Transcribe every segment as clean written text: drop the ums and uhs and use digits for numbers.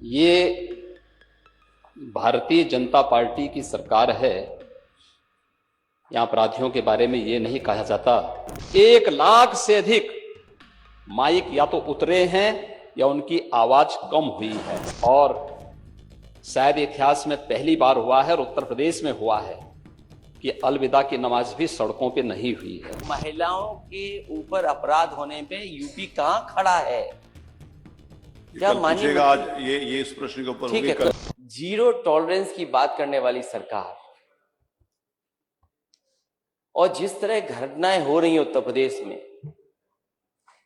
ये भारतीय जनता पार्टी की सरकार है। यहाँ अपराधियों के बारे में ये नहीं कहा जाता। 1 लाख से अधिक माइक या तो उतरे हैं या उनकी आवाज कम हुई है, और शायद इतिहास में पहली बार हुआ है और उत्तर प्रदेश में हुआ है कि अलविदा की नमाज भी सड़कों पे नहीं हुई है। महिलाओं के ऊपर अपराध होने पे यूपी कहां खड़ा है? क्या मानिए आज ये इस प्रश्न के ऊपर ठीक है, तो जीरो टॉलरेंस की बात करने वाली सरकार और जिस तरह घटनाएं हो रही हैं उत्तर प्रदेश में,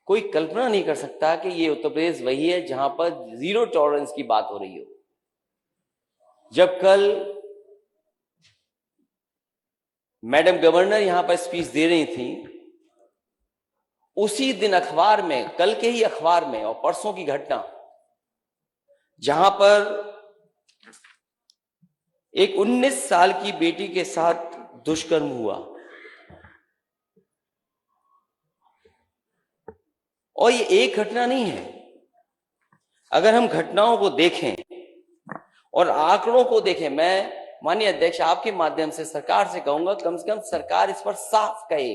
कोई कल्पना नहीं कर सकता कि ये उत्तर प्रदेश वही है जहां पर जीरो टॉलरेंस की बात हो रही हो। जब कल मैडम गवर्नर यहां पर स्पीच दे रही थी, उसी दिन अखबार में, कल के ही अखबार में, और परसों की घटना जहां पर एक 19 साल की बेटी के साथ दुष्कर्म हुआ, और ये एक घटना नहीं है। अगर हम घटनाओं को देखें और आंकड़ों को देखें, मैं माननीय अध्यक्ष आपके माध्यम से सरकार से कहूंगा, कम से कम सरकार इस पर साफ कहे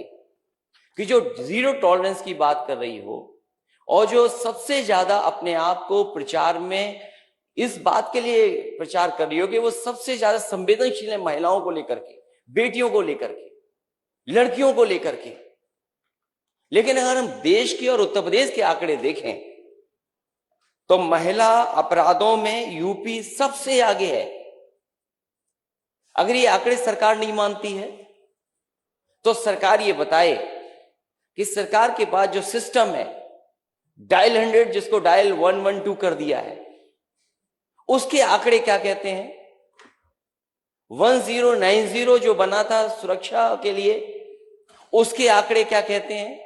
कि जो जीरो टॉलरेंस की बात कर रही हो और जो सबसे ज्यादा अपने आप को प्रचार में इस बात के लिए प्रचार कर रही हो कि वो सबसे ज्यादा संवेदनशील है महिलाओं को लेकर के, बेटियों को लेकर के, लड़कियों को लेकर के। लेकिन अगर हम देश के और उत्तर प्रदेश के आंकड़े देखें तो महिला अपराधों में यूपी सबसे आगे है। अगर ये आंकड़े सरकार नहीं मानती है तो सरकार ये बताए कि सरकार के पास जो सिस्टम है, डायल 100 जिसको डायल 112 कर दिया है, उसके आंकड़े क्या कहते हैं। 1090 जो बना था सुरक्षा के लिए, उसके आंकड़े क्या कहते हैं।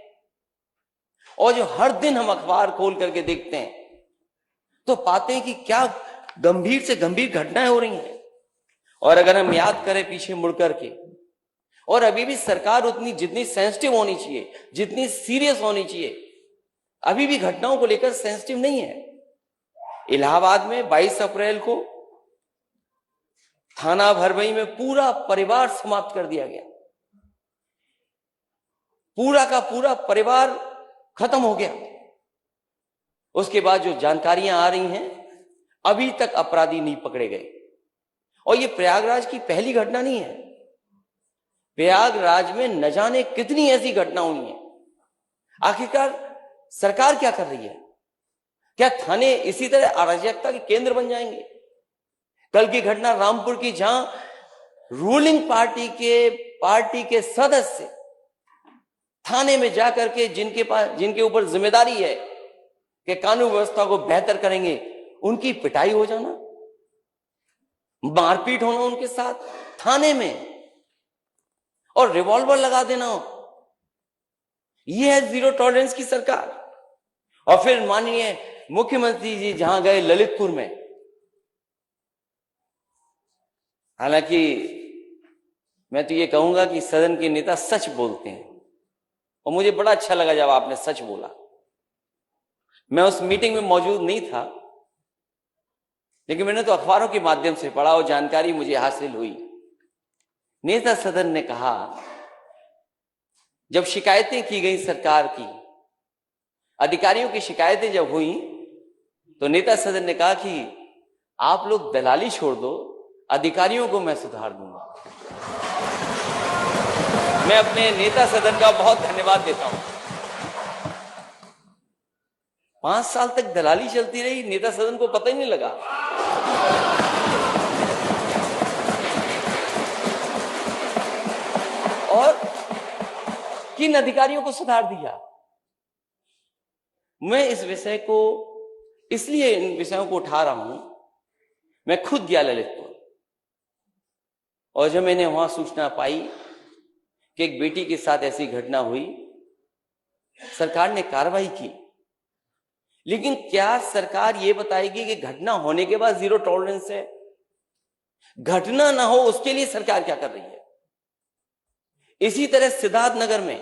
और जो हर दिन हम अखबार खोल करके देखते हैं तो पाते हैं कि क्या गंभीर से गंभीर घटनाएं हो रही हैं। और अगर हम याद करें पीछे मुड़ करके, और अभी भी सरकार उतनी जितनी सेंसिटिव होनी चाहिए, जितनी सीरियस होनी चाहिए, अभी भी घटनाओं को लेकर सेंसिटिव नहीं है। इलाहाबाद में 22 अप्रैल को थाना भरभई में पूरा परिवार समाप्त कर दिया गया, पूरा का पूरा परिवार खत्म हो गया। उसके बाद जो जानकारियां आ रही हैं, अभी तक अपराधी नहीं पकड़े गए। और ये प्रयागराज की पहली घटना नहीं है। प्रयागराज में न जाने कितनी ऐसी घटना हुई है। आखिरकार सरकार क्या कर रही है? क्या थाने इसी तरह अराजकता के केंद्र बन जाएंगे? कल की घटना रामपुर की, जहां रूलिंग पार्टी के सदस्य थाने में जाकर के जिनके ऊपर जिम्मेदारी है कि कानून व्यवस्था को बेहतर करेंगे, उनकी पिटाई हो जाना, मारपीट होना उनके साथ थाने में, और रिवॉल्वर लगा देना। यह है जीरो टॉलरेंस की सरकार। और फिर माननीय मुख्यमंत्री जी जहां गए ललितपुर में, हालांकि मैं तो ये कहूंगा कि सदन के नेता सच बोलते हैं, और मुझे बड़ा अच्छा लगा जब आपने सच बोला। मैं उस मीटिंग में मौजूद नहीं था, लेकिन मैंने तो अखबारों के माध्यम से पढ़ा और जानकारी मुझे हासिल हुई। नेता सदन ने कहा, जब शिकायतें की गई सरकार की, अधिकारियों की शिकायतें जब हुई, तो नेता सदन ने कहा कि आप लोग दलाली छोड़ दो, अधिकारियों को मैं सुधार दूंगा। मैं अपने नेता सदन का बहुत धन्यवाद देता हूं। 5 साल तक दलाली चलती रही, नेता सदन को पता ही नहीं लगा। और किन अधिकारियों को सुधार दिया। मैं इस विषय को, इसलिए इन विषयों को उठा रहा हूं। मैं खुद गया ललितपुर, और जब मैंने वहां सूचना पाई कि एक बेटी के साथ ऐसी घटना हुई, सरकार ने कार्रवाई की। लेकिन क्या सरकार यह बताएगी कि घटना होने के बाद जीरो टॉलरेंस है? घटना ना हो उसके लिए सरकार क्या कर रही है? इसी तरह सिद्धार्थनगर में,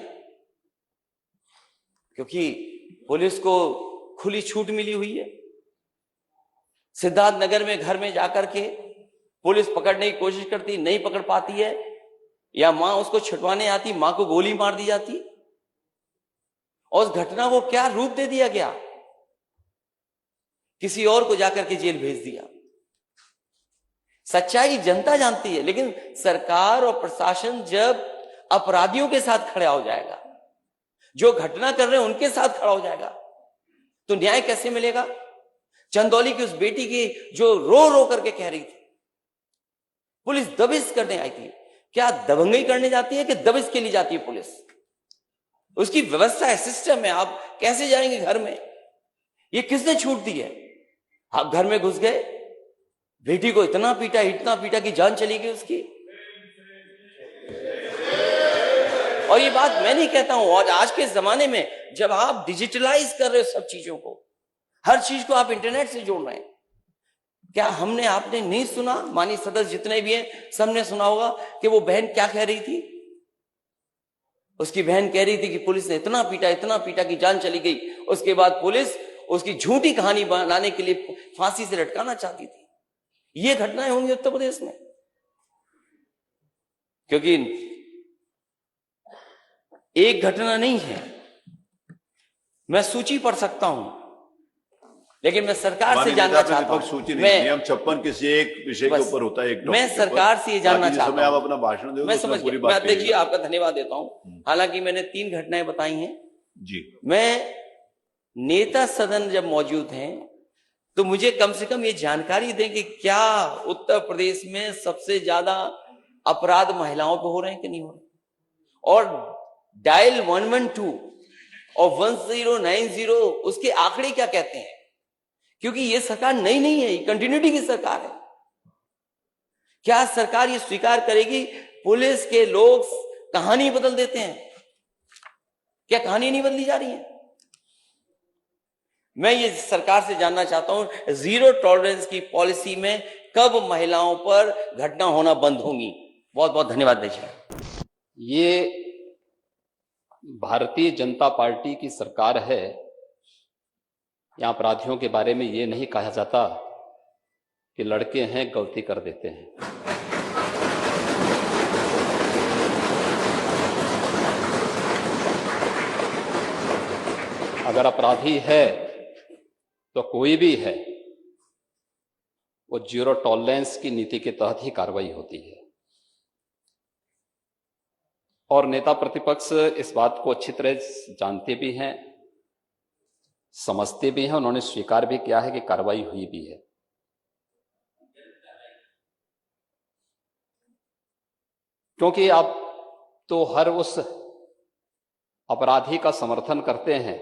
क्योंकि पुलिस को खुली छूट मिली हुई है, सिद्धार्थ नगर में घर में जाकर के पुलिस पकड़ने की कोशिश करती, नहीं पकड़ पाती है, या मां उसको छुटवाने आती, मां को गोली मार दी जाती, और उस घटना को क्या रूप दे दिया गया, किसी और को जाकर के जेल भेज दिया। सच्चाई जनता जानती है, लेकिन सरकार और प्रशासन जब अपराधियों के साथ खड़ा हो जाएगा, जो घटना कर रहे हैं उनके साथ खड़ा हो जाएगा, तो न्याय कैसे मिलेगा? चंदौली की उस बेटी की जो रो रो करके कह रही थी, पुलिस दबिश करने आई थी, क्या दबंगई करने जाती है कि दबिश के लिए जाती है पुलिस? उसकी व्यवस्था है, सिस्टम है, आप कैसे जाएंगे घर में? ये किसने छूट दी है? आप घर में घुस गए, बेटी को इतना पीटा कि जान चली गई उसकी। और ये बात मैं नहीं कहता हूं, और आज के जमाने में जब आप डिजिटलाइज कर रहे हो सब चीजों को, हर चीज को आप इंटरनेट से जोड़ रहे हैं, क्या आपने नहीं सुना? माननीय सदस्य जितने भी हैं सबने सुना होगा कि वो बहन क्या कह रही थी। उसकी बहन कह रही थी कि पुलिस ने इतना पीटा कि जान चली गई। उसके बाद पुलिस उसकी झूठी कहानी बनाने के लिए फांसी से लटकाना चाहती थी। ये घटनाएं होंगी उत्तर प्रदेश में, क्योंकि एक घटना नहीं है। मैं सूची पढ़ सकता हूं, लेकिन मैं सरकार से जानना चाहता हूं। सूची नहीं, नियम 56 किसी एक विषय के ऊपर होता है, एक मैं सरकार से ये जानना चाहता हूं। आप अपना भाषण दो, मैं समझ गया, मैं देखिए आपका धन्यवाद देता हूं। हालांकि मैंने 3 घटनाएं बताई हैं जी। मैं नेता सदन जब मौजूद हैं तो मुझे कम से कम ये जानकारी दें कि क्या उत्तर प्रदेश में सबसे ज्यादा अपराध महिलाओं पे हो रहे हैं कि नहीं हो रहे, और डायल 112 और 1090 उसके आंकड़े क्या कहते हैं? क्योंकि ये सरकार नई नहीं है, ये कंटिन्यूटी की सरकार है। क्या सरकार ये स्वीकार करेगी पुलिस के लोग कहानी बदल देते हैं? क्या कहानी नहीं बदली जा रही है? मैं ये सरकार से जानना चाहता हूं, जीरो टॉलरेंस की पॉलिसी में कब महिलाओं पर घटना होना बंद होंगी? बहुत बहुत धन्यवाद दीजिए। ये भारतीय जनता पार्टी की सरकार है। यहां अपराधियों के बारे में ये नहीं कहा जाता कि लड़के हैं गलती कर देते हैं। अगर अपराधी है तो कोई भी है, वो जीरो टॉलरेंस की नीति के तहत ही कार्रवाई होती है। और नेता प्रतिपक्ष इस बात को अच्छी तरह जानते भी हैं, समझते भी हैं, उन्होंने स्वीकार भी किया है कि कार्रवाई हुई भी है। क्योंकि आप तो हर उस अपराधी का समर्थन करते हैं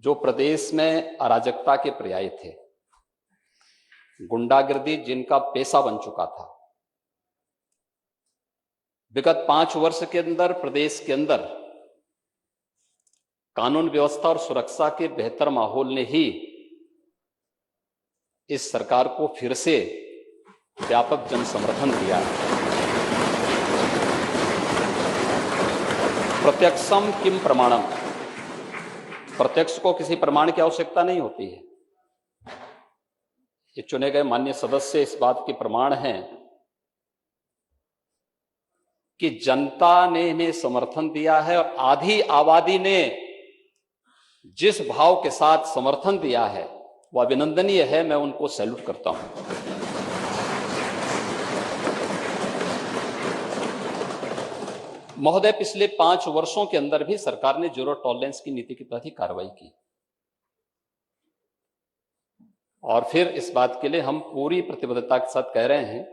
जो प्रदेश में अराजकता के पर्याय थे, गुंडागिर्दी जिनका पेशा बन चुका था। विगत 5 वर्ष के अंदर प्रदेश के अंदर कानून व्यवस्था और सुरक्षा के बेहतर माहौल ने ही इस सरकार को फिर से व्यापक जन समर्थन दिया है। प्रत्यक्षम किम प्रमाणम, प्रत्यक्ष को किसी प्रमाण की आवश्यकता नहीं होती है। ये चुने गए माननीय सदस्य इस बात के प्रमाण हैं कि जनता ने इन्हें समर्थन दिया है, और आधी आबादी ने जिस भाव के साथ समर्थन दिया है वह अभिनंदनीय है। मैं उनको सैल्यूट करता हूं। महोदय, पिछले 5 वर्षों के अंदर भी सरकार ने जीरो टॉलरेंस की नीति के तहत ही कार्रवाई की, और फिर इस बात के लिए हम पूरी प्रतिबद्धता के साथ कह रहे हैं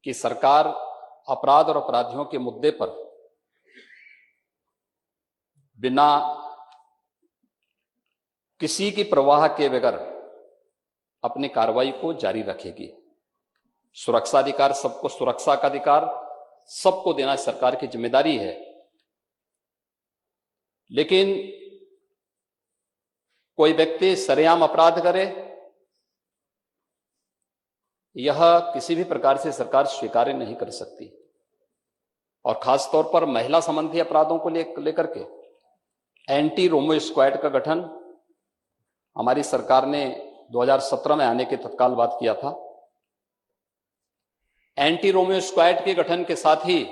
कि सरकार अपराध और अपराधियों के मुद्दे पर बिना किसी की परवाह के बगैर अपनी कार्रवाई को जारी रखेगी। सुरक्षा अधिकार, सबको सुरक्षा का अधिकार सबको देना सरकार की जिम्मेदारी है, लेकिन कोई व्यक्ति सरेआम अपराध करे, यह किसी भी प्रकार से सरकार स्वीकार नहीं कर सकती। और खास तौर पर महिला संबंधी अपराधों को लेकर के एंटी रोमो स्क्वाड का गठन हमारी सरकार ने 2017 में आने के तत्काल बात किया था। एंटी रोमियो स्क्वाड के गठन के साथ ही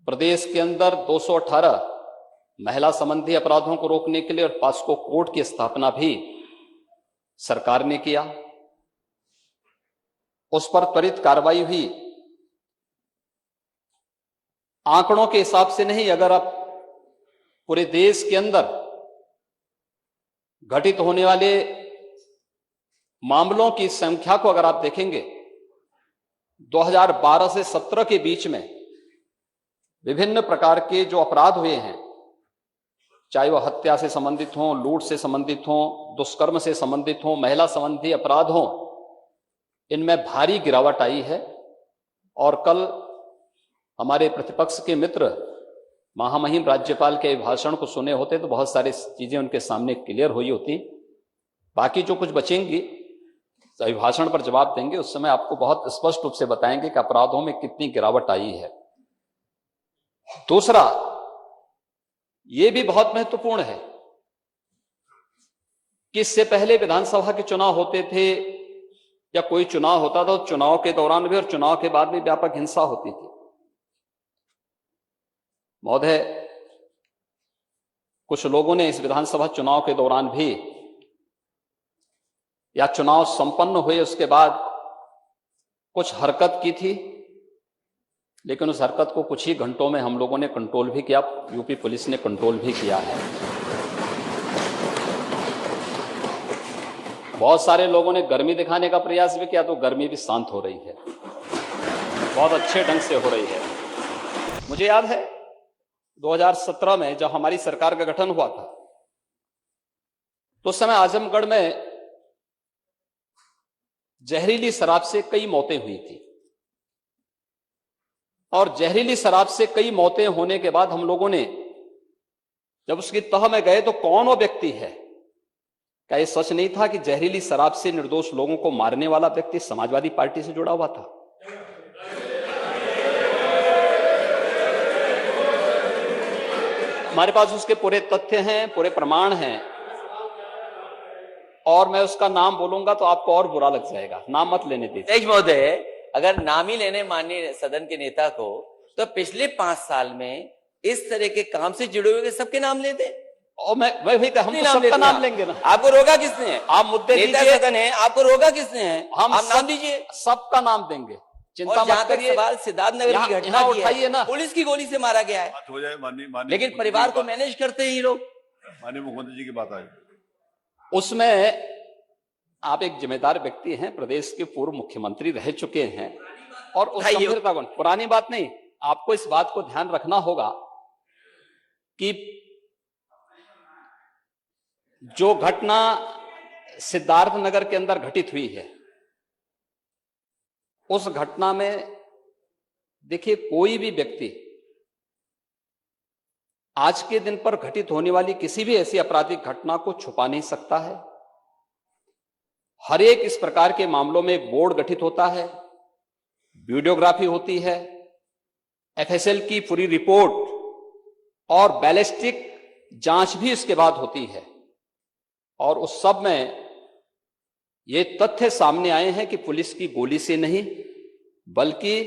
प्रदेश के अंदर 218 महिला संबंधी अपराधों को रोकने के लिए और पॉस्को कोर्ट की स्थापना भी सरकार ने किया। उस पर त्वरित कार्रवाई हुई। आंकड़ों के हिसाब से नहीं, अगर आप पूरे देश के अंदर घटित होने वाले मामलों की संख्या को अगर आप देखेंगे, 2012 से 17 के बीच में विभिन्न प्रकार के जो अपराध हुए हैं, चाहे वह हत्या से संबंधित हों, लूट से संबंधित हों, दुष्कर्म से संबंधित हों, महिला संबंधी अपराध हों, इनमें भारी गिरावट आई है। और कल हमारे प्रतिपक्ष के मित्र महामहिम राज्यपाल के भाषण को सुने होते तो बहुत सारी चीजें उनके सामने क्लियर हुई होती। बाकी जो कुछ बचेंगी अभिभाषण पर जवाब देंगे, उस समय आपको बहुत स्पष्ट रूप से बताएंगे कि अपराधों में कितनी गिरावट आई है। दूसरा, यह भी बहुत महत्वपूर्ण है कि इससे पहले विधानसभा के चुनाव होते थे या कोई चुनाव होता था, तो चुनाव के दौरान भी और चुनाव के बाद भी व्यापक हिंसा होती थी। महोदय, कुछ लोगों ने इस विधानसभा चुनाव के दौरान भी या चुनाव संपन्न हुए उसके बाद कुछ हरकत की थी, लेकिन उस हरकत को कुछ ही घंटों में हम लोगों ने कंट्रोल भी किया, यूपी पुलिस ने कंट्रोल भी किया है। बहुत सारे लोगों ने गर्मी दिखाने का प्रयास भी किया, तो गर्मी भी शांत हो रही है, बहुत अच्छे ढंग से हो रही है। मुझे याद है 2017 में जब हमारी सरकार का गठन हुआ था, तो उस समय आजमगढ़ में जहरीली शराब से कई मौतें हुई थी। और जहरीली शराब से कई मौतें होने के बाद हम लोगों ने जब उसकी तह में गए तो कौन वो व्यक्ति है, क्या ये सच नहीं था कि जहरीली शराब से निर्दोष लोगों को मारने वाला व्यक्ति समाजवादी पार्टी से जुड़ा हुआ था? हमारे पास उसके पूरे तथ्य हैं, पूरे प्रमाण हैं, और मैं उसका नाम बोलूंगा तो आपको और बुरा लग जाएगा। नाम मत लेने दीजिए। महोदय, अगर नाम ही लेने माननीय सदन के नेता को, तो पिछले 5 साल में इस तरह के काम से जुड़े हुए सबके नाम ले दें। और मैं वही हम तो सबका नाम लेंगे ना। आपको रोका किसने है? आप मुद्दे नेता सदन है, आपको रोका किसने है? हम आप नाम दीजिए, सबका नाम देंगे, चिंता मत करिए। सवाल सिद्धार्थ नगर की घटना की उठाइए ना, पुलिस की गोली से मारा गया है, बात हो जाए माननीय, लेकिन परिवार को मैनेज करते हैं ये लोग। माननीय मुख्यमंत्री जी की बात आई, उसमें आप एक जिम्मेदार व्यक्ति हैं, प्रदेश के पूर्व मुख्यमंत्री रह चुके हैं, और उस गंभीरता को, पुरानी बात नहीं, आपको इस बात को ध्यान रखना होगा कि जो घटना सिद्धार्थ नगर के अंदर घटित हुई है, उस घटना में देखिए, कोई भी व्यक्ति आज के दिन पर घटित होने वाली किसी भी ऐसी आपराधिक घटना को छुपा नहीं सकता है। हर एक इस प्रकार के मामलों में एक बोर्ड गठित होता है, वीडियोग्राफी होती है, एफएसएल की पूरी रिपोर्ट और बैलिस्टिक जांच भी इसके बाद होती है। और उस सब में ये तथ्य सामने आए हैं कि पुलिस की गोली से नहीं, बल्कि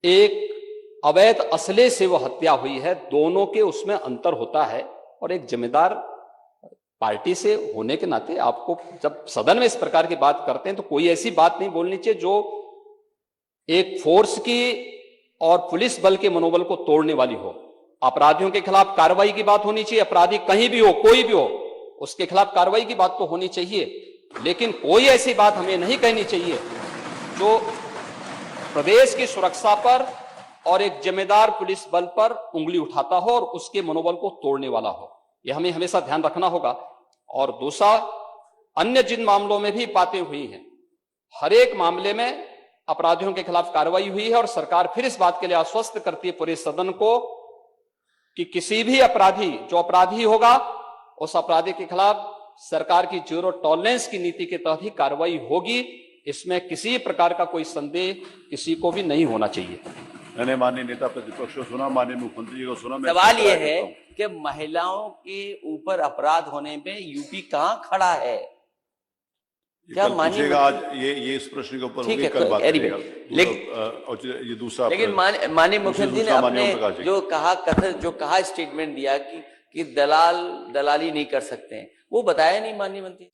एक अवैध असले से वो हत्या हुई है। दोनों के उसमें अंतर होता है, और एक जिम्मेदार पार्टी से होने के नाते आपको जब सदन में इस प्रकार की बात करते हैं तो कोई ऐसी बात नहीं बोलनी चाहिए जो एक फोर्स की और पुलिस बल के मनोबल को तोड़ने वाली हो। अपराधियों के खिलाफ कार्रवाई की बात होनी चाहिए, अपराधी कहीं भी हो, कोई भी हो, उसके खिलाफ कार्रवाई की बात तो होनी चाहिए, लेकिन कोई ऐसी बात हमें नहीं कहनी चाहिए जो प्रदेश की सुरक्षा पर और एक जिम्मेदार पुलिस बल पर उंगली उठाता हो और उसके मनोबल को तोड़ने वाला हो। यह हमें हमेशा ध्यान रखना होगा। और दूसरा, अन्य जिन मामलों में भी बातें हुई हैं, हर एक मामले में अपराधियों के खिलाफ कार्रवाई हुई है, और सरकार फिर इस बात के लिए आश्वस्त करती है पूरे सदन को कि किसी भी अपराधी, जो अपराधी होगा, उस अपराधी के खिलाफ सरकार की जीरो टॉलरेंस की नीति के तहत ही कार्रवाई होगी। इसमें किसी प्रकार का कोई संदेह किसी को भी नहीं होना चाहिए। मैंने माननीय नेता प्रतिपक्ष को सुना, माननीय मुख्यमंत्री जी को सुना। मैं सवाल इसको ये ट्राई है करता हूं। कि महिलाओं के ऊपर अपराध होने पे यूपी कहां खड़ा है? ये क्या कल माननीय पूछेगा, आज ये इस प्रश्न के ऊपर ठीक होगी, है, कल बात anyway, करेगा। और ये दूसरा लेकिन माननीय मुख्यमंत्री ने दूसरा माननीय अपने ओम प्रकाश जी। जो कहा स्टेटमेंट दिया कि दलाली नहीं कर सकते हैं, वो बताया नहीं माननीय मंत्री।